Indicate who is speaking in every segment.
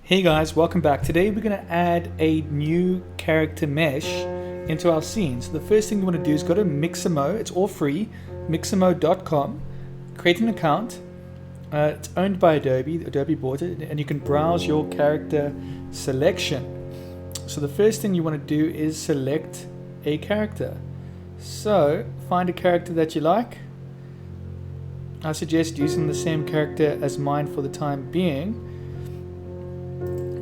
Speaker 1: Hey guys, welcome back. Today we're going to add a new character mesh into our scene. So the first thing you want to do is go to Mixamo. It's all free, mixamo.com. Create an account. It's owned by Adobe. Adobe bought it, and you can browse your character selection. So the first thing you want to do is select a character. So find a character that you like. I suggest using the same character as mine for the time being.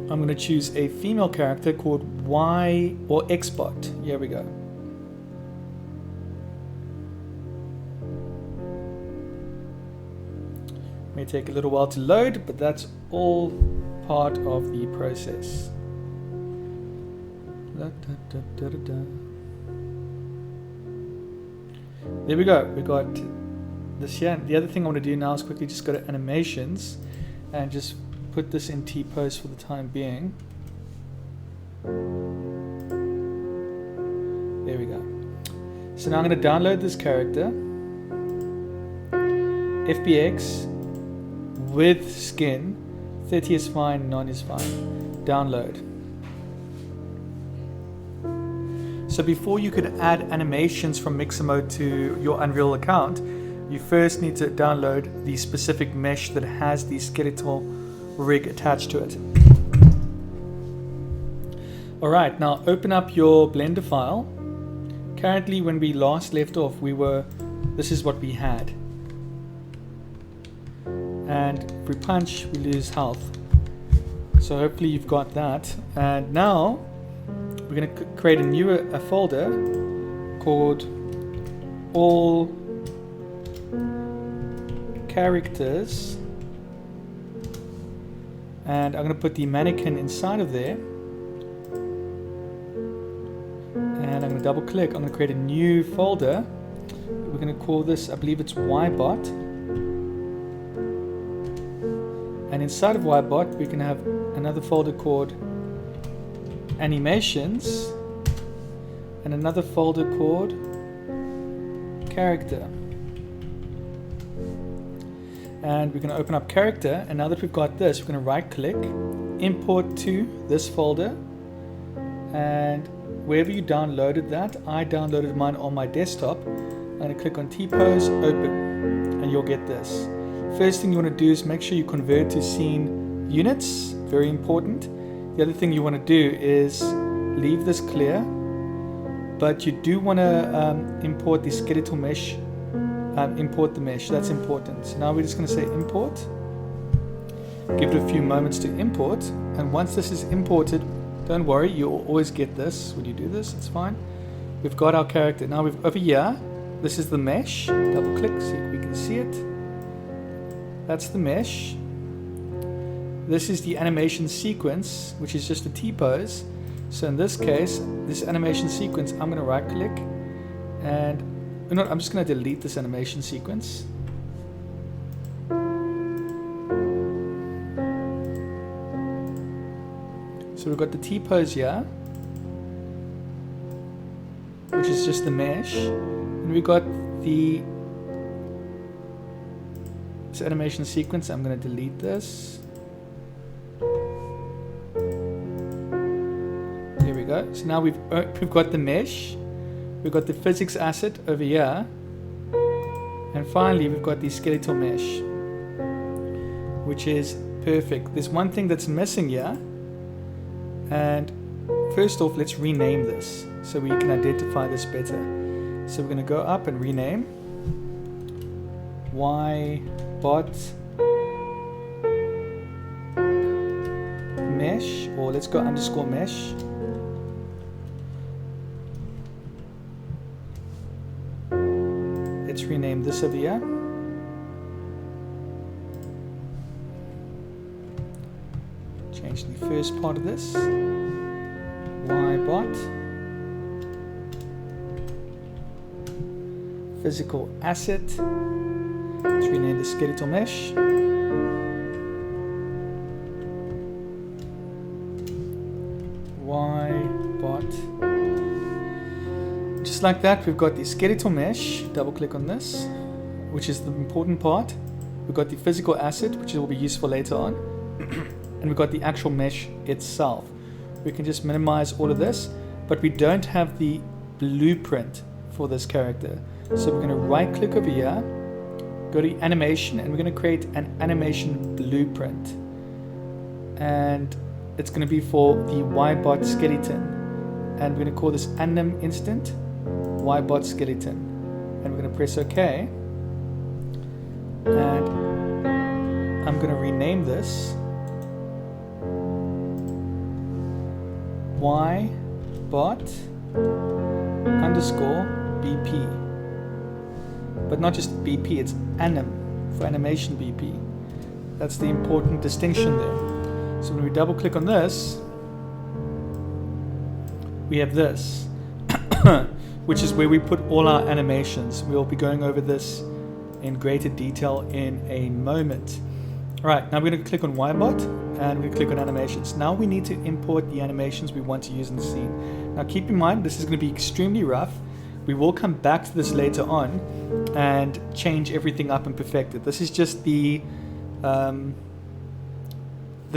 Speaker 1: I'm going to choose a female character called Y or Xbot. Here we go. May take a little while to load, but that's all part of the process. There we go. We got this here. The other thing I want to do now is quickly just go to animations and just put this in T-pose for the time being. There we go. So now I'm going to download this character. FBX with skin. 30 is fine, none is fine. Download. So before you could add animations from Mixamo to your Unreal account, you first need to download the specific mesh that has the skeletal rig attached to it. Alright, now open up your Blender file. Currently, when we last left off, this is what we had. And if we punch, we lose health. So hopefully you've got that. And now we're going to create a folder called all characters. And I'm going to put the mannequin inside of there. And I'm going to double click. I'm going to create a new folder. We're going to call this, I believe it's Ybot. And inside of Ybot, we can have another folder called Animations. And another folder called Character. And we're going to open up character, and now that we've got this, we're going to right click, import to this folder, and wherever you downloaded that, I downloaded mine on my desktop. I'm going to click on T-pose, open, and you'll get this. First thing you want to do is make sure you convert to scene units, very important. The other thing you want to do is leave this clear, but you do want to import the skeletal mesh. Import the mesh, that's important. So now we're just going to say import. Give it a few moments to import, and once this is imported, don't worry, you'll always get this when you do this, it's fine. We've got our character. Now over here, this is the mesh. Double click so we can see it. That's the mesh. This is the animation sequence, which is just a T-pose. So in this case, this animation sequence, I'm going to right click, and I'm just going to delete this animation sequence. So we've got the T-pose here, which is just the mesh, and we've got this animation sequence. I'm going to delete this. There we go. So now we've got the mesh. We've got the physics asset over here, and finally we've got the skeletal mesh, which is perfect. There's one thing that's missing here, and first off, let's rename this so we can identify this better. So we're going to go up and rename Ybot mesh, or let's go underscore mesh. Let's rename this over here. Change the first part of this. Ybot. Physical asset. Let's rename the skeletal mesh. Ybot. Just like that, we've got the skeletal mesh. Double click on this, which is the important part. We've got the physical asset, which will be useful later on. and we've got the actual mesh itself. We can just minimize all of this, but we don't have the blueprint for this character. So we're going to right click over here, go to animation, and we're going to create an animation blueprint. And it's going to be for the YBot skeleton. And we're going to call this anim instant YBot skeleton. And we're going to press OK. And I'm going to rename this YBot underscore BP. But not just BP, it's anim for animation BP. That's the important distinction there. So when we double click on this, we have this, which is where we put all our animations. We'll be going over this in greater detail in a moment. All right, now we're going to click on YBot and we click on animations. Now we need to import the animations we want to use in the scene. Now keep in mind, this is going to be extremely rough. We will come back to this later on and change everything up and perfect it. This is just the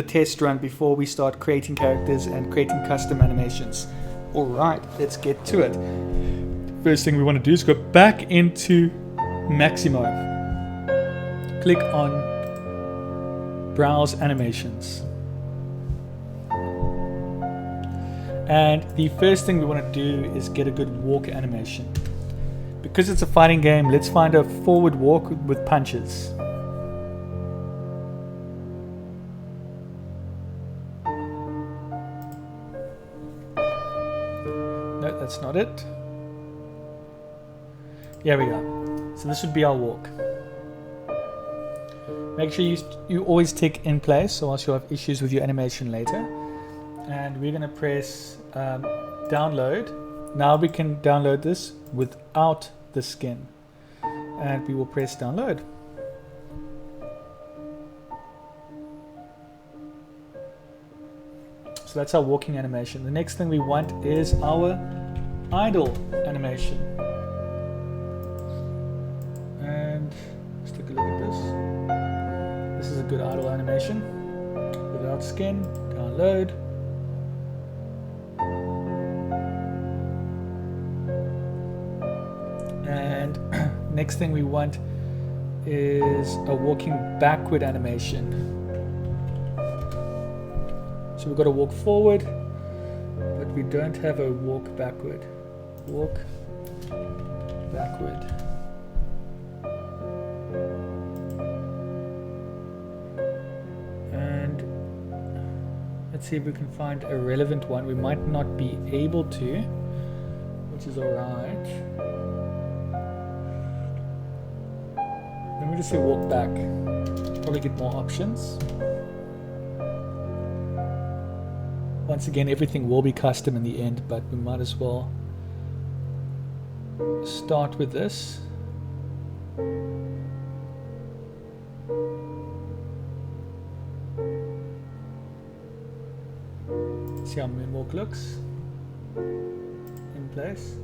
Speaker 1: test run before we start creating characters and creating custom animations. All right, let's get to it. First thing we want to do is go back into Mixamo. Click on Browse Animations. And the first thing we want to do is get a good walk animation. Because it's a fighting game, let's find a forward walk with punches. No, that's not it. Here we go. So this would be our walk. Make sure you always tick in place, or else you'll have issues with your animation later. And we're going to press download. Now we can download this without the skin. And we will press download. So that's our walking animation. The next thing we want is our idle animation. And let's take a look at this. This is a good idle animation. Without skin, download. And next thing we want is a walking backward animation. So we've got to walk forward, but we don't have a walk backward. Walk backward. And let's see if we can find a relevant one. We might not be able to, which is alright. Let me just say walk back. Probably get more options. Once again, everything will be custom in the end, but we might as well start with this. See how moonwalk looks in place.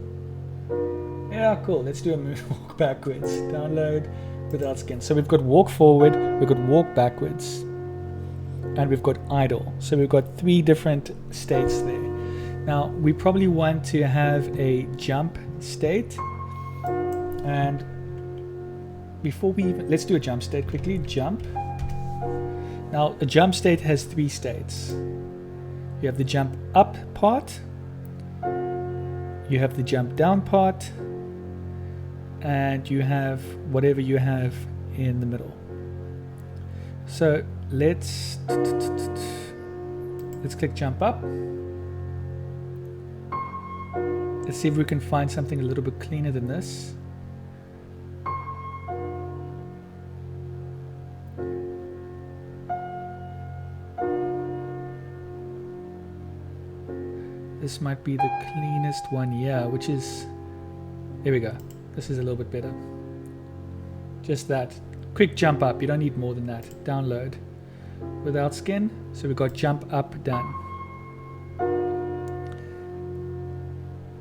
Speaker 1: Yeah, cool. Let's do a moonwalk backwards. Download without skin. So we've got walk forward, we've got walk backwards, and we've got idle. So we've got three different states there. Now we probably want to have a jump state, and before we even, let's do a jump state quickly. Jump. Now a jump state has three states. You have the jump up part, you have the jump down part, and you have whatever you have in the middle. So let's click jump up. Let's see if we can find something a little bit cleaner than this. This might be the cleanest one here, which is, here we go. This is a little bit better. Just that. Quick jump up, you don't need more than that. Download. Without skin, so we've got jump up done.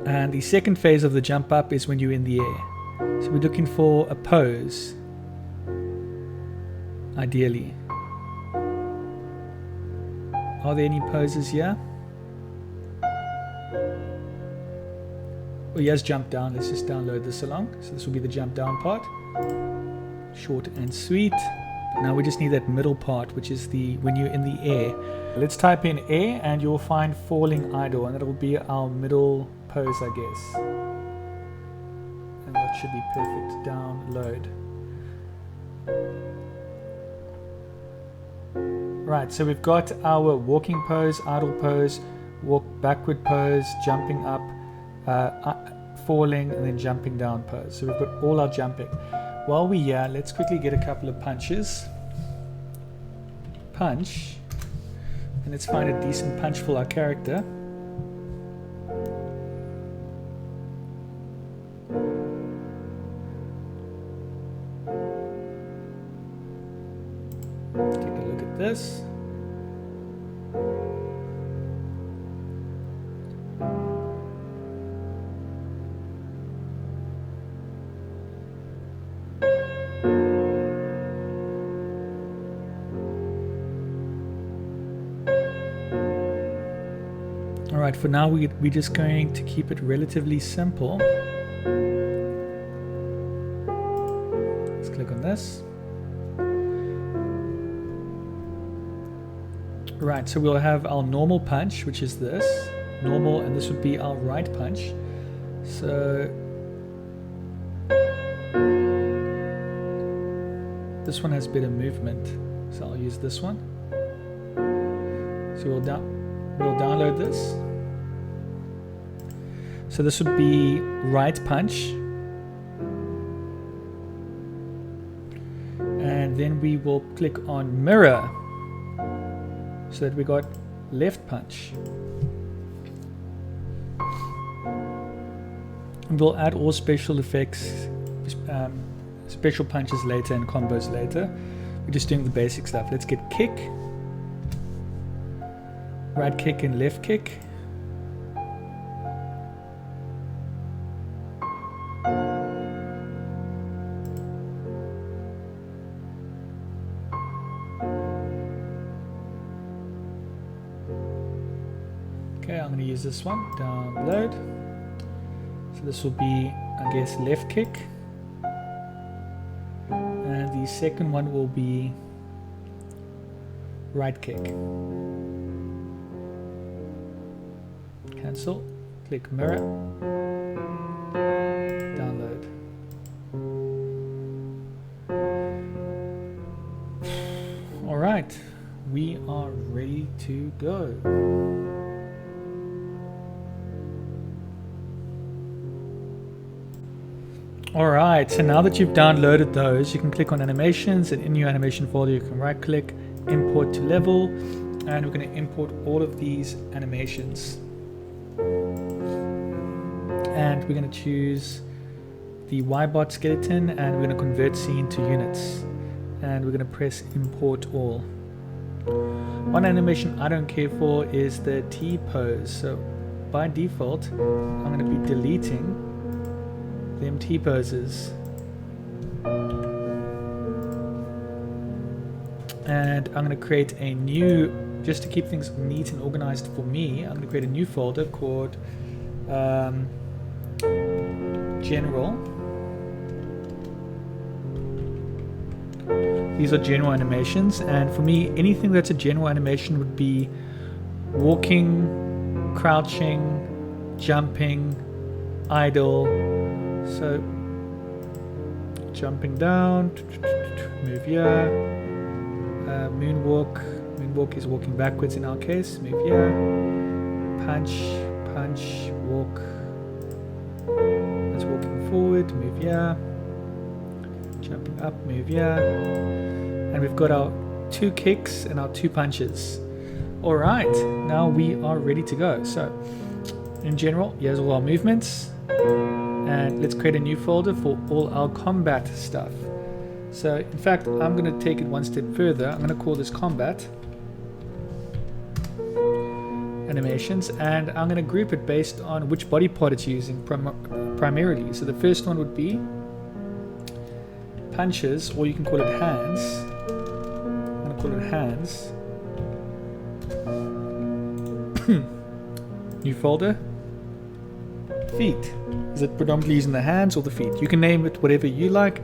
Speaker 1: And the second phase of the jump up is when you're in the air. So we're looking for a pose, ideally. Are there any poses here? Oh, yes, jump down. Let's just download this along. So this will be the jump down part. Short and sweet. Now we just need that middle part, which is the when you're in the air. Let's type in air and you'll find falling idle, and that will be our middle pose, I guess. And that should be perfect. Download. Right, so we've got our walking pose, idle pose, walk backward pose, jumping up, falling, and then jumping down pose. So we've got all our jumping. While we're here, let's quickly get a couple of punches. Punch. And let's find a decent punch for our character. Take a look at this. Alright, for now we're just going to keep it relatively simple. Let's click on this. Right, so we'll have our normal punch, which is this. Normal, and this would be our right punch. So this one has better movement, so I'll use this one. So we'll download this. So this would be right punch. And then we will click on mirror so that we got left punch. And we'll add all special effects, special punches later and combos later. We're just doing the basic stuff. Let's get kick. Right kick and left kick. Okay, I'm going to use this one. Download. So this will be, I guess, left kick. And the second one will be right kick. Cancel. Click mirror. Download. Alright, we are ready to go. Alright, so now that you've downloaded those, you can click on animations, and in your animation folder you can right click, import to level, and we're going to import all of these animations. And we're going to choose the Ybot skeleton, and we're going to convert scene to units, and we're going to press import all. One animation I don't care for is the T pose, so by default I'm going to be deleting them T poses, and I'm going to create a new, just to keep things neat and organized for me, I'm going to create a new folder called General. These are general animations, and for me anything that's a general animation would be walking, crouching, jumping, idle. So jumping down, move here, moonwalk. Moonwalk is walking backwards in our case. Move here, punch, punch, walk. That's walking forward. Move here, jumping up. Move here, and we've got our 2 kicks and our 2 punches. All right, now we are ready to go. So in general, here's all our movements. And let's create a new folder for all our combat stuff. So in fact, I'm going to take it one step further. I'm going to call this combat animations, and I'm going to group it based on which body part it's using primarily. So the first one would be punches, or you can call it hands. I'm going to call it hands. New folder. Feet. Is it predominantly using the hands or the feet? You can name it whatever you like.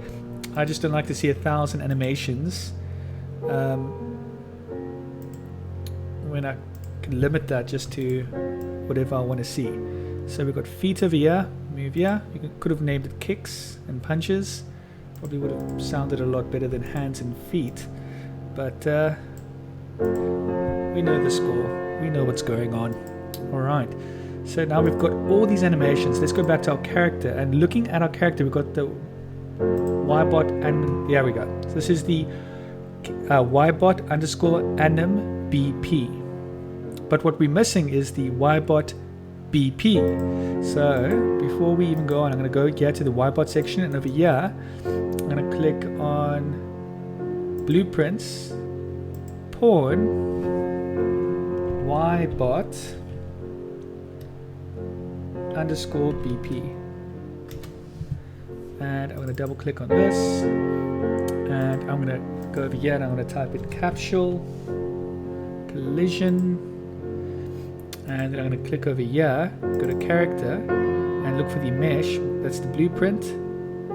Speaker 1: I just don't like to see 1,000 animations when I can limit that just to whatever I want to see. So we've got feet over here, move here. You could have named it kicks and punches. Probably would have sounded a lot better than hands and feet. But we know the score. We know what's going on. Alright. So now we've got all these animations. Let's go back to our character. And looking at our character, we've got the ybot and there we go. So this is the ybot underscore anim bp. But what we're missing is the ybot bp. So before we even go on, I'm going to go here to the ybot section, and over here I'm going to click on blueprints, pawn, ybot underscore bp. And I'm going to double click on this, and I'm going to go over here and I'm going to type in capsule collision, and then I'm going to click over here, go to character and look for the mesh. That's the blueprint,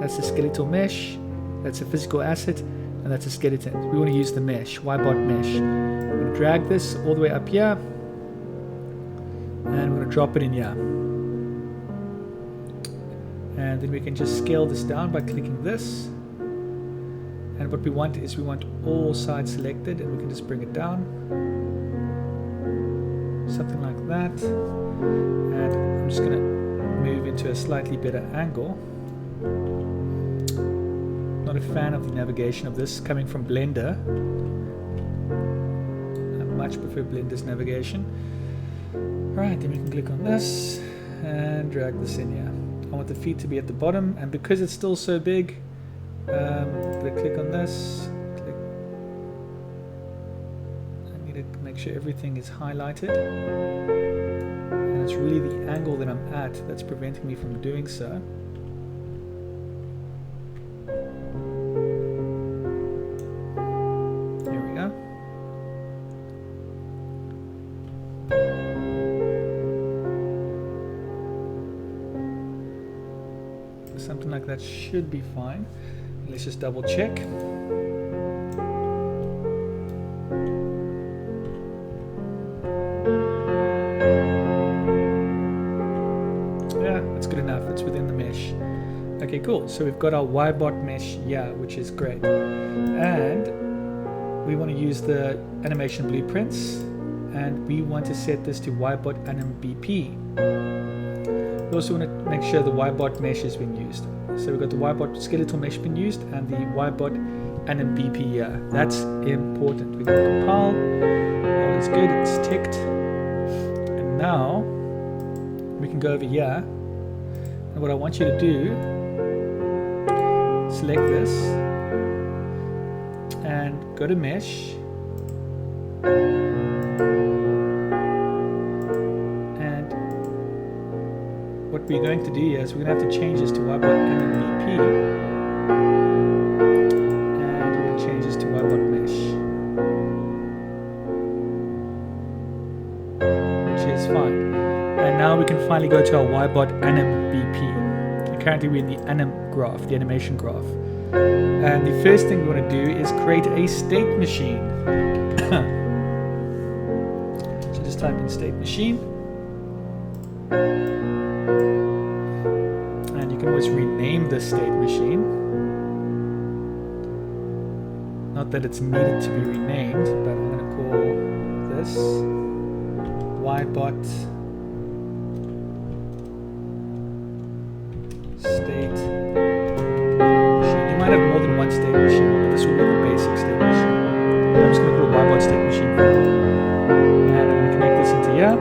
Speaker 1: that's the skeletal mesh, that's a physical asset, and that's a skeleton. We want to use the mesh, ybot mesh. I'm going to drag this all the way up here, and we're going to drop it in here. And then we can just scale this down by clicking this. And what we want is we want all sides selected, and we can just bring it down. Something like that. And I'm just going to move into a slightly better angle. Not a fan of the navigation of this coming from Blender. I much prefer Blender's navigation. Right, then we can click on this and drag this in here. I want the feet to be at the bottom, and because it's still so big, I'm going to click on this. Click. I need to make sure everything is highlighted, and it's really the angle that I'm at that's preventing me from doing so. There we go. Something like that should be fine. Let's just double check. Yeah, that's good enough. It's within the mesh. Okay, cool. So we've got our ybot mesh here, which is great. And we want to use the animation blueprints, and we want to set this to ybot anim bp. We also want to make sure the ybot mesh has been used. So we've got the ybot skeletal mesh been used and the ybot anim bp here. That's important. We can compile. All is good. It's ticked. And now we can go over here. And what I want you to do, select this and go to mesh. What we're going to do here is we're going to have to change this to ybot anim bp, and we're going to change this to ybot mesh, which is fine. And now we can finally go to our ybot anim bp. And currently we're in the anim graph, the animation graph. And the first thing we want to do is create a state machine. So just type in state machine. You can always rename the state machine. Not that it's needed to be renamed, but I'm going to call this ybot state machine. You might have more than one state machine, but this will be the basic state machine. But I'm just going to call it ybot state machine for now. And I'm going to connect this into here,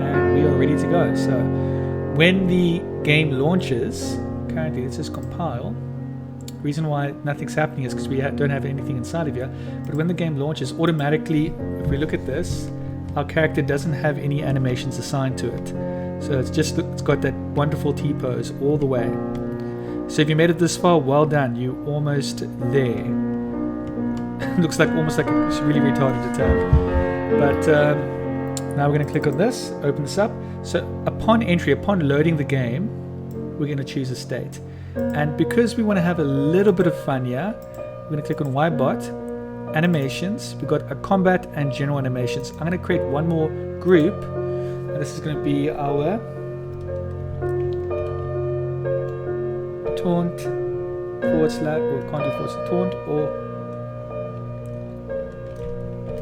Speaker 1: and we are ready to go. So when the game launches, currently let's just compile. The reason why nothing's happening is because we don't have anything inside of here. But when the game launches, automatically, if we look at this, our character doesn't have any animations assigned to it. So it's got that wonderful T-pose all the way. So if you made it this far, well done. You're almost there. Looks like almost like it's really retarded attack. But Now we're going to click on this, open this up. So upon entry, upon loading the game, we're going to choose a state. And because we want to have a little bit of fun here, we're going to click on YBot, animations. We've got a combat and general animations. I'm going to create one more group. And this is going to be our taunt / or can't do / taunt or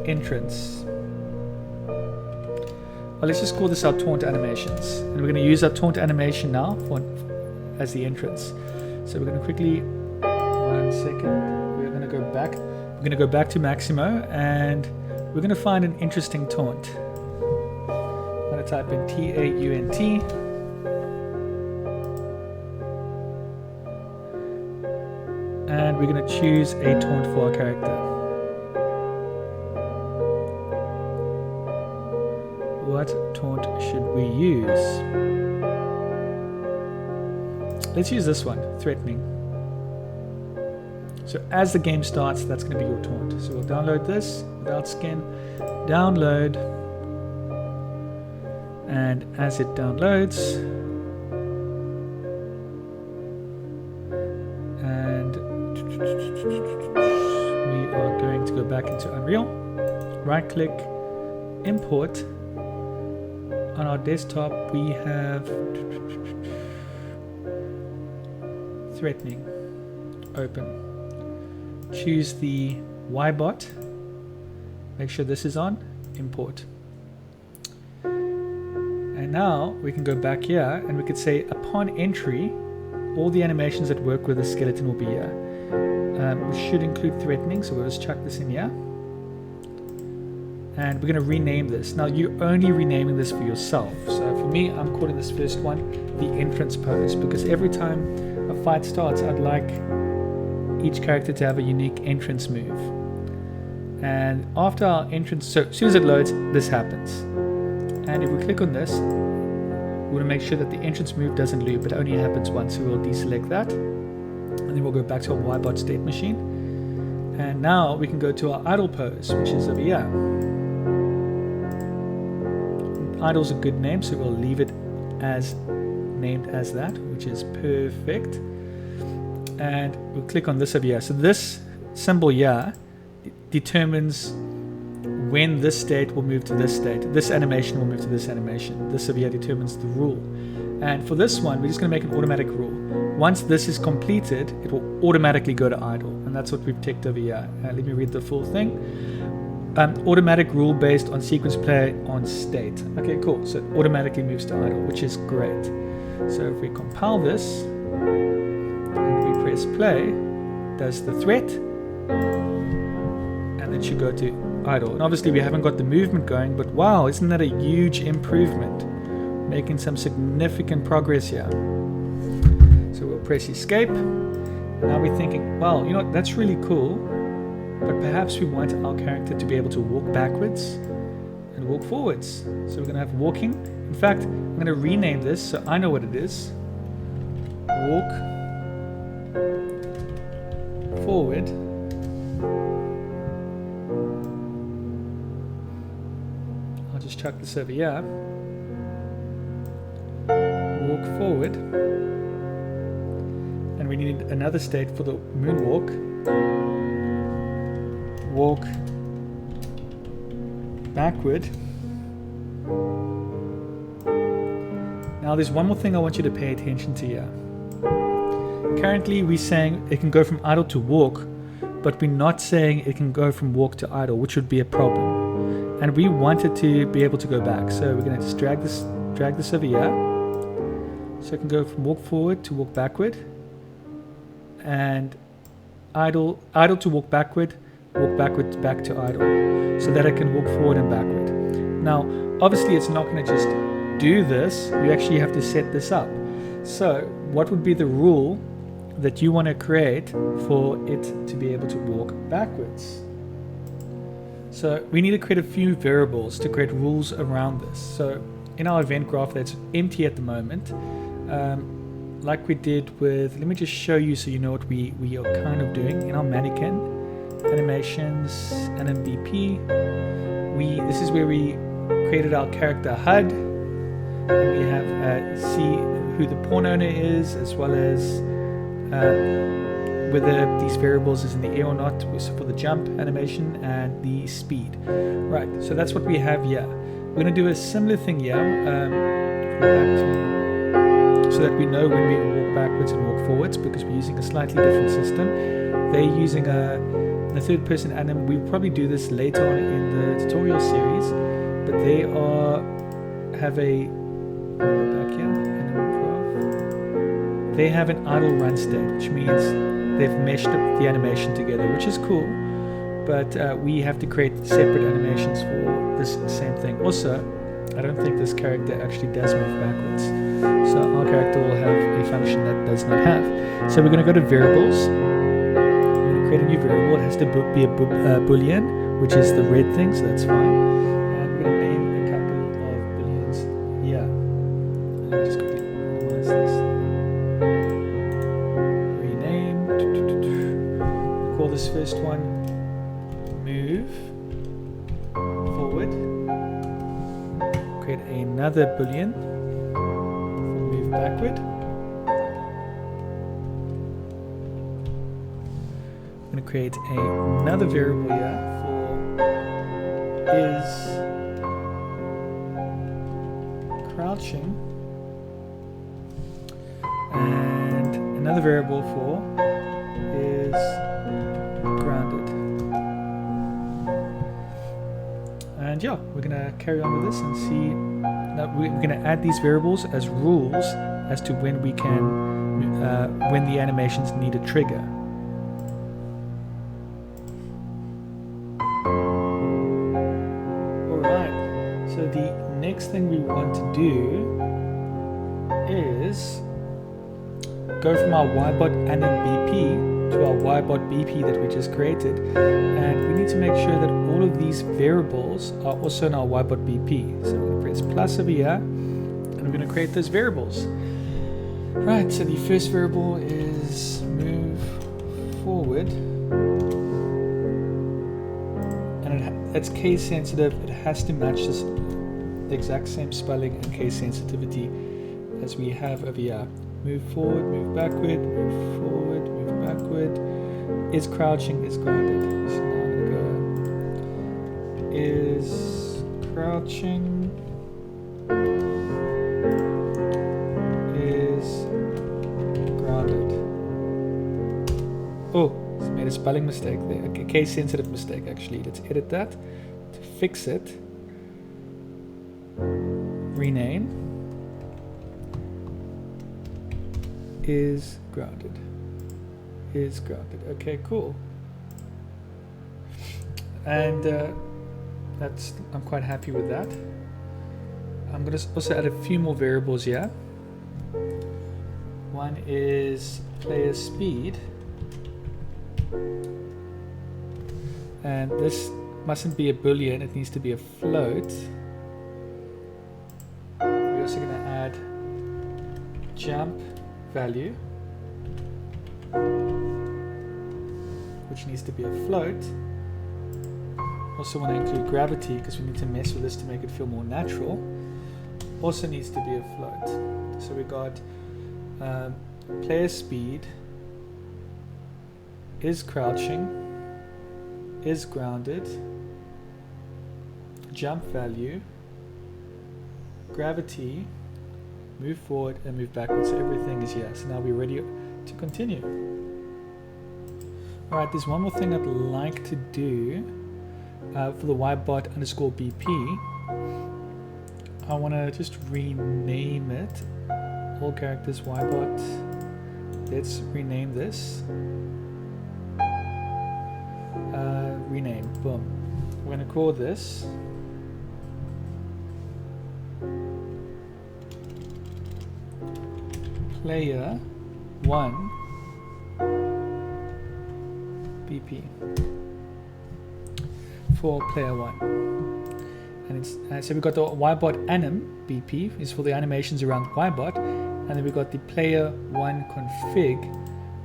Speaker 1: entrance. Well, let's just call this our taunt animations, and we're going to use our taunt animation now as the entrance. So we're going to quickly, 1 second, we're going to go back. We're going to go back to Mixamo, and we're going to find an interesting taunt. I'm going to type in TAUNT. And we're going to choose a taunt for our character. What taunt should we use? Let's use this one, threatening. So as the game starts, that's going to be your taunt. So we'll download this without skin, download, and as it downloads, and we are going to go back into Unreal, right click, import. On our desktop we have threatening, open, choose the YBot, make sure this is on, import. And now we can go back here and we could say upon entry all the animations that work with the skeleton will be here. We should include threatening, so we'll just chuck this in here. And we're going to rename this. Now you're only renaming this for yourself. So for me, I'm calling this first one the entrance pose, because every time a fight starts, I'd like each character to have a unique entrance move. And after our entrance, so as soon as it loads, this happens. And if we click on this, we want to make sure that the entrance move doesn't loop. It only happens once, so we'll deselect that. And then we'll go back to our YBot state machine. And now we can go to our idle pose, which is over here. Idle's a good name, so we'll leave it as named as that, which is perfect. And we'll click on this over here. So this symbol here determines when this state will move to this state. This animation will move to this animation. This over here determines the rule. And for this one, we're just going to make an automatic rule. Once this is completed, it will automatically go to idle. And that's what we've ticked over here. Let me read the full thing. Automatic rule based on sequence play on state. Okay, cool. So it automatically moves to idle, which is great. So if we compile this and we press play, does the threat, and then should go to idle. And obviously we haven't got the movement going, but wow, isn't that a huge improvement? Making some significant progress here. So we'll press escape. And now we're thinking, well, you know what, that's really cool. But perhaps we want our character to be able to walk backwards and walk forwards. So we're going to have walking. In fact, I'm going to rename this so I know what it is. Walk forward. I'll just chuck this over here. Walk forward. And we need another state for the moonwalk. Walk backward. Now there's one more thing I want you to pay attention to here. Currently we're saying it can go from idle to walk, but we're not saying it can go from walk to idle, which would be a problem. And we want it to be able to go back. So we're going to just drag this over here. So it can go from walk forward to walk backward, and idle to walk backward back to idle, so that I can walk forward and backward. Now obviously it's not going to just do this, you actually have to set this up. So what would be the rule that you want to create for it to be able to walk backwards? So we need to create a few variables to create rules around this. So in our event graph that's empty at the moment, like we did with, let me just show you so you know what we are kind of doing. In our mannequin animations and MVP, this is where we created our character HUD, and we have see who the pawn owner is, as well as whether these variables is in the air or not, for the jump animation and the speed. Right, so that's what we have here. We're going to do a similar thing here, so that we know when we walk backwards and walk forwards, because we're using a slightly different system. They're using a third person anim. We'll probably do this later on in the tutorial series, but they have a they have an idle run state, which means they've meshed the animation together, which is cool, but we have to create separate animations for this same thing. Also, I don't think this character actually does move backwards, so our character will have a function that does not have. So we're going to go to variables. We're going to create a new variable. It has to be a boolean, which is the red thing, so that's fine. And we're going to name a couple of booleans here. Let me just quickly minimize this. Rename. We'll call this first one move forward. Create another boolean for move backward. I'm going to create another variable here for is crouching, and another variable for is grounded. And yeah, we're going to carry on with this and see. Now we're going to add these variables as rules as to when we can, when the animations need a trigger. Alright, so the next thing we want to do is go from our ybot anim BP to our ybot BP that we just created, and we need to make sure that all of these variables are also in our ybot BP. So we're going to press plus over here, and we're going to create those variables. Right, so the first variable is move forward, and it's case sensitive. It has to match the exact same spelling and case sensitivity as we have over here. Move forward, move backward, move forward, move backward. Is crouching, is grounded. So now I'm going to go is crouching, is grounded. Oh, it's made a spelling mistake there. Okay, case sensitive mistake actually. Let's edit that to fix it. Rename. Is grounded. Is grounded. Okay, cool. And I'm quite happy with that. I'm going to also add a few more variables here. One is player speed, and this mustn't be a boolean, it needs to be a float. We're also going to add jump value, which needs to be a float. Also want to include gravity because we need to mess with this to make it feel more natural. Also needs to be a float. So we got player speed, is crouching, is grounded, jump value, gravity, move forward and move backwards. So everything is here. So now we're ready to continue. Alright, there's one more thing I'd like to do for the ybot underscore BP. I want to just rename it. All characters ybot. Let's rename this. Rename. Boom. We're going to call this player 1 BP for player 1. And it's so we've got the ybot anim BP is for the animations around ybot, and then we've got the player 1 config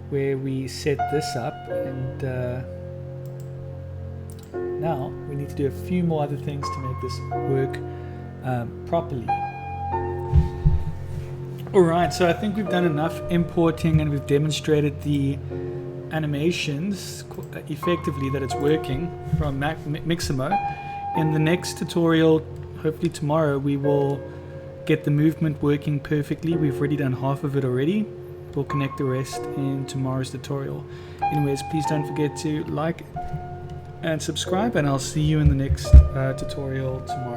Speaker 1: where we set this up, and now we need to do a few more other things to make this work properly. Alright, so I think we've done enough importing and we've demonstrated the animations effectively that it's working from Mixamo. In the next tutorial, hopefully tomorrow, we will get the movement working perfectly. We've already done half of it already. We'll connect the rest in tomorrow's tutorial. Anyways, please don't forget to like and subscribe, and I'll see you in the next tutorial tomorrow.